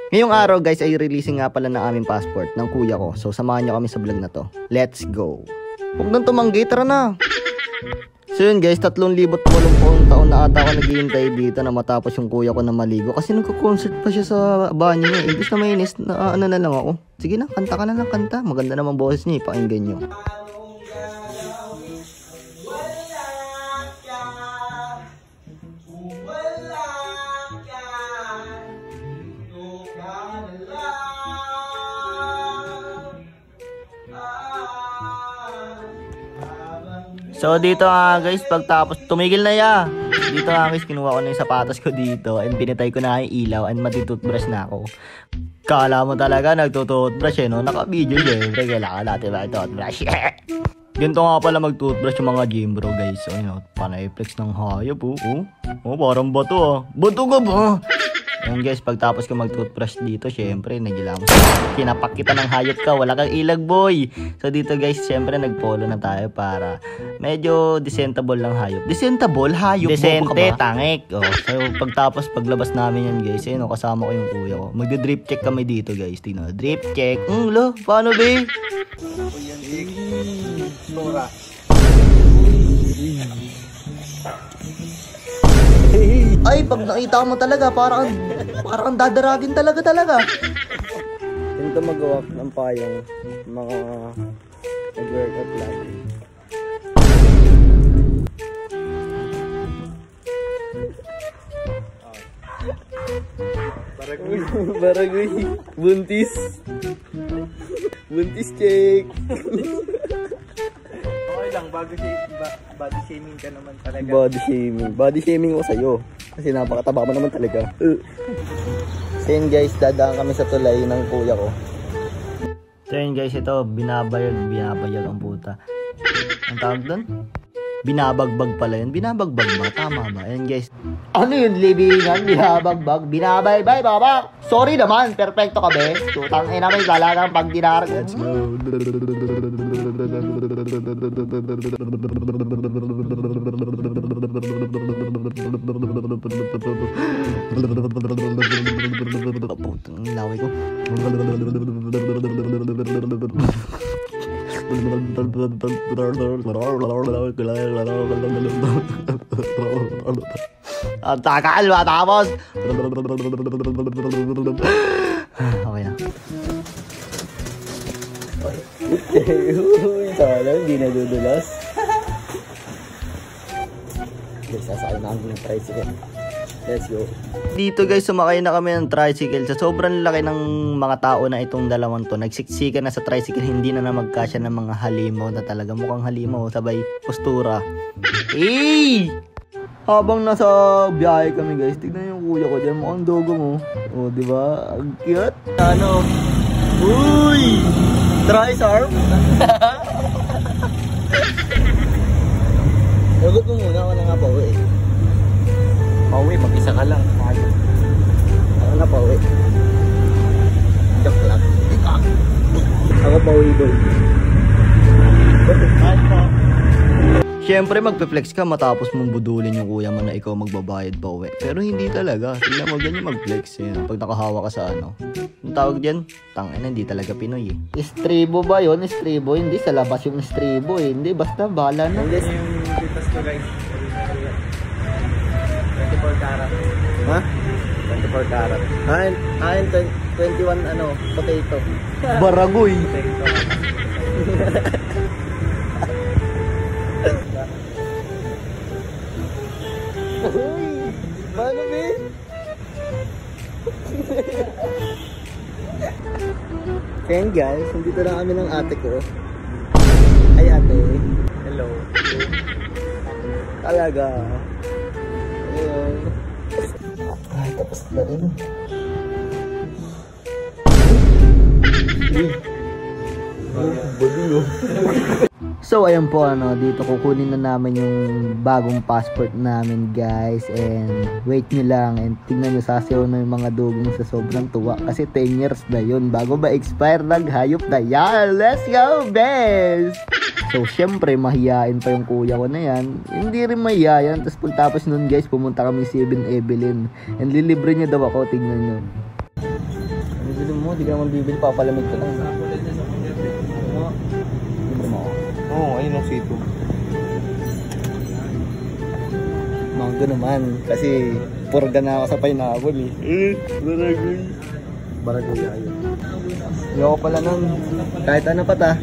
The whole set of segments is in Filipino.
Ngayong araw guys ay releasing nga pala ng aming passport ng kuya ko. So samahan nyo kami sa vlog na to. Let's go. Huwag nang tumanggi, tara na. So yun guys, 3,080 taon na ata ako naghihintay dito na matapos yung kuya ko na maligo. Kasi nagko-concert pa siya sa banyo niya. Imbis na mainis, na ano na lang ako. Sige na, kanta ka na lang, kanta. Maganda naman boses niya, ipakinggan nyo. So dito nga guys, pagtapos tumigil na ya. Dito nga guys, kinuha ko na yung sapatos ko dito and pinitay ko na yung ilaw and matitoothbrush na ako. Kala mo talaga nagtutoothbrush no? Naka-video syempre, kailangan natin mag-toothbrush. Ganito nga pala mag-toothbrush yung mga gym bro guys. So yun, panay flex ng hayop oh, parang bato Bato ka ba? Yan guys, pagtapos ko mag-toothbrush dito, syempre, nagilamos. Kinapak kita ng hayop ka, wala kang ilag boy. So dito guys, syempre, nag-polo na tayo para medyo decentable lang hayop. Decentable? Hayop? Decente, tangik. Oh, so pagtapos, paglabas namin yan guys, ayun, kasama ko yung kuya ko. Magda-drip check kami dito guys, tingnan. Drip check. Lo, paano ba? Nora. Ay, pag nakita mo talaga, parang dadaragin talaga. Ganito magawa ng payong mga nag-workout lagi. Baragoy. Buntis check. Okay lang, body shaming ka naman talaga. Body shaming ko sa'yo. Kasi napakataba mo naman talaga. So yun guys, dadaan kami sa tulay ng kuya ko. So yun guys, ito, binabayag ang puta. Ang tawag doon? Binabagbag pala yun. Binabagbag ba? Tama ba? Ayan guys. Ano yun, libingan? Binabagbag? Binabaybay, baba? Sorry naman, perfecto ka be. Tutang ina may talagang pag dinarag. Let's go. Putang laway ko. Ang takal matapos. Okay na. Uy, sana hindi nadudulas. Guys, sasakay na kami ng tricycle. Let's go. Dito guys, sumakay na kami ng tricycle. Sa sobrang laki ng mga tao na itong dalawang to, nagsiksikan na sa tricycle, hindi na magkasya ng mga halimaw na talaga. Mukhang halimaw, sabay postura. Habang nasa biyahe kami guys, tignan yung kuya ko dyan, mukhang dogo mo. O, diba? Ang cute. Ano? Uy! Tri-sarp? Hugot mo muna, ako na nga pauwi. Pauwi, mag-isa ka lang. Ako na pauwi. Joke lang. Ako pauwi boy. Siyempre magpe-flex ka matapos mong budulin yung kuya mo na ikaw magbabayad pa uwi. Pero hindi talaga. Tingnan mo ganyan mag-flex. Yun, pag nakahawa ka sa ano. Ang tawag dyan? Tangina, hindi talaga Pinoy eh. Estribo ba yun? Estribo? Hindi, sa labas yung estribo eh. Hindi, basta bahala na. Hindi, yung pitas ko guys. 24 karat. Ha? 24 karat. Akin 21 ano, potato. Baragoy. Potato. Uy, paano ba? Kaya guys, nandito na kami ng ate ko. Ay ate. Hello. Talaga. Ayun. Ay, tapos na rin. Badulo. So ayan po dito kukunin na namin yung bagong passport namin guys, and wait nyo lang and tingnan nyo, sasayaw na yung mga dugong sa sobrang tuwa kasi 10 years na yun bago ba expire, naghayop na yan. Let's go best! So syempre mahiyain pa yung kuya ko na yan, hindi rin mahiyain. Tapos pagtapos nun guys, pumunta kami 7 Evelyn and lilibre niya daw ako, tingnan nyo. mo, di ka naman bibili, papalamig ka lang. Libre mo ako. Oo, ayun ang sito. Mango naman, kasi purga na ako sa pineapple eh. Baragoy. Baragoy ayun. Ayoko pala nun. Kahit ano pa ta.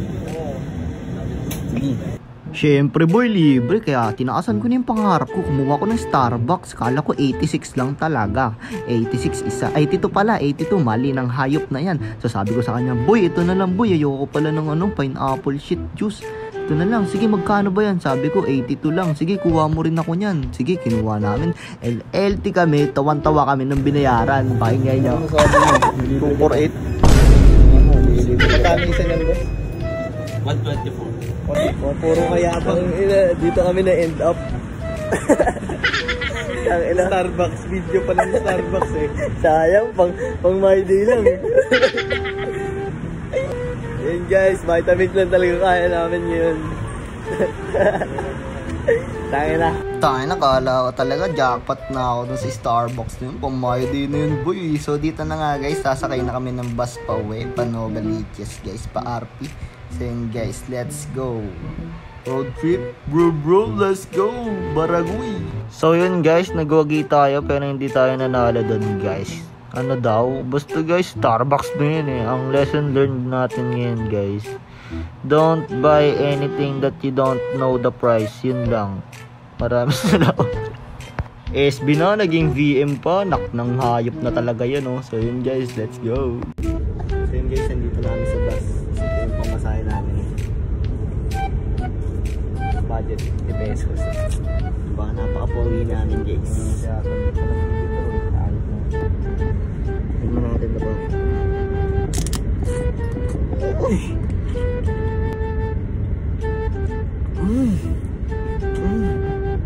Sige. Syempre boy, libre. Kaya tinaasan ko na yung pangarap ko. Kumuha ko ng Starbucks. Kala ko 86 lang talaga. 86 isa. 82 pala. 82. Mali ng hayop na yan. So sabi ko sa kanya, boy, ito na lang boy. Ayoko pala ng pineapple shit juice. Ito na lang. Sige, magkano ba yan? Sabi ko, 82 lang. Sige, kuha mo rin ako niyan. Sige, kinuha namin. LLT kami. Tawan-tawa kami ng binayaran. Pakinggan niyo. Ano sabi mo? 248. Magkano isa nyan boss? 124. Puro kayabang dito kami na end up. Starbucks video pa lang Starbucks eh. Sayang, pang my day lang. Yan guys, Vitamix lang talaga kaya namin ngayon. Tangin na, kala ko talaga jackpot na ako dun sa Starbucks na yun. Pamayday na yun boy. So dito na nga guys, sasakay na kami ng bus pa uwi. Pa Novaliches guys, pa RP. So yun guys, let's go. Road trip, bro, let's go. Baragoy. So yun guys, nag-wagi tayo pero hindi tayo nanalo dun guys. Ano daw? Basta guys, Starbucks na yun eh. Ang lesson learned natin ngayon guys. Don't buy anything that you don't know the price. Yun lang. Maraming salamat. SB na, naging VM pa. Nak ng hayop na talaga yan oh. So yun guys, let's go. So yun guys, nandito na kami sa bus. So yung pamasahe namin. Budget, 50 pesos. Baka napaka-pogi namin guys. Tignan natin na ba?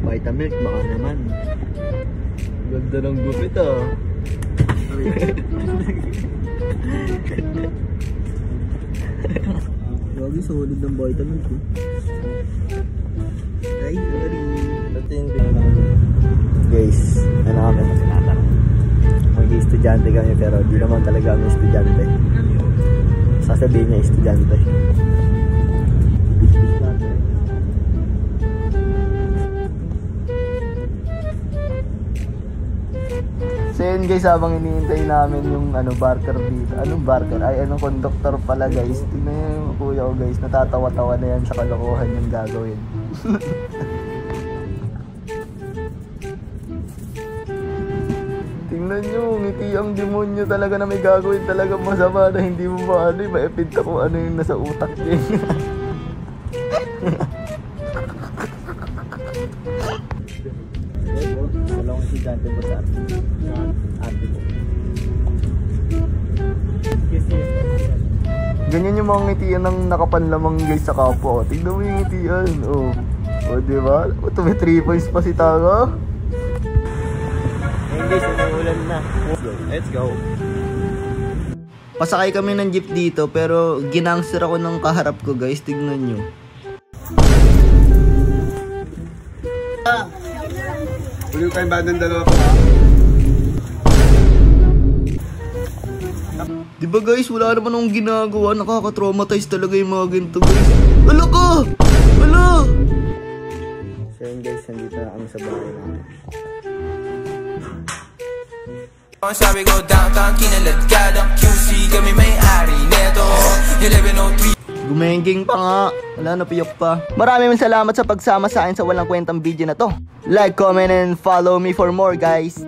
Vitamilk, baka naman. Ganda ng gupit ah. Lagi solid ng Vitamilk eh. Ay, sorry. Guys, ano kami mas tinatanong. Mag-estudyante kami pero di naman talaga kami estudyante. Sasabihin niya estudyante. So yun guys, habang iniintay namin yung barker dito. Anong barker? Ay, conductor pala guys. Tingnan nyo yung kuya ko guys. Natatawa-tawa na yan sa kalokohan yung gagawin. Tingnan nyo, ngiti ang demonyo talaga na may gagawin talaga masama na hindi mo maipinta kung ano yung nasa utak niya. Wala akong estudyante po sa arte po. Ganyan yung mga ngitian ng nakapanlamang guys sa kapwa. Tingnan mo yung ngitian. Oh. O diba? O, may 3 points pa si Tanga. Ayun guys, umuulan na. Let's go. Pasakay kami ng jeep dito pero ginangster ako ng kaharap ko guys. Tignan nyo. Huli ko kayong bandang dalawa ko. Diba guys, wala naman akong ginagawa. Nakaka-traumatize talaga yung mga ganito guys. Wala ka! Wala! So yun guys, nandito na kami sa bahay namin. Sabi ko downtown, kinalat ka ng QC. Kami may-ari neto 1103. Gumengking pa nga. Wala, napiyok pa. Maraming salamat sa pagsama sa akin sa walang kwentang video na to. Like, comment, and follow me for more guys.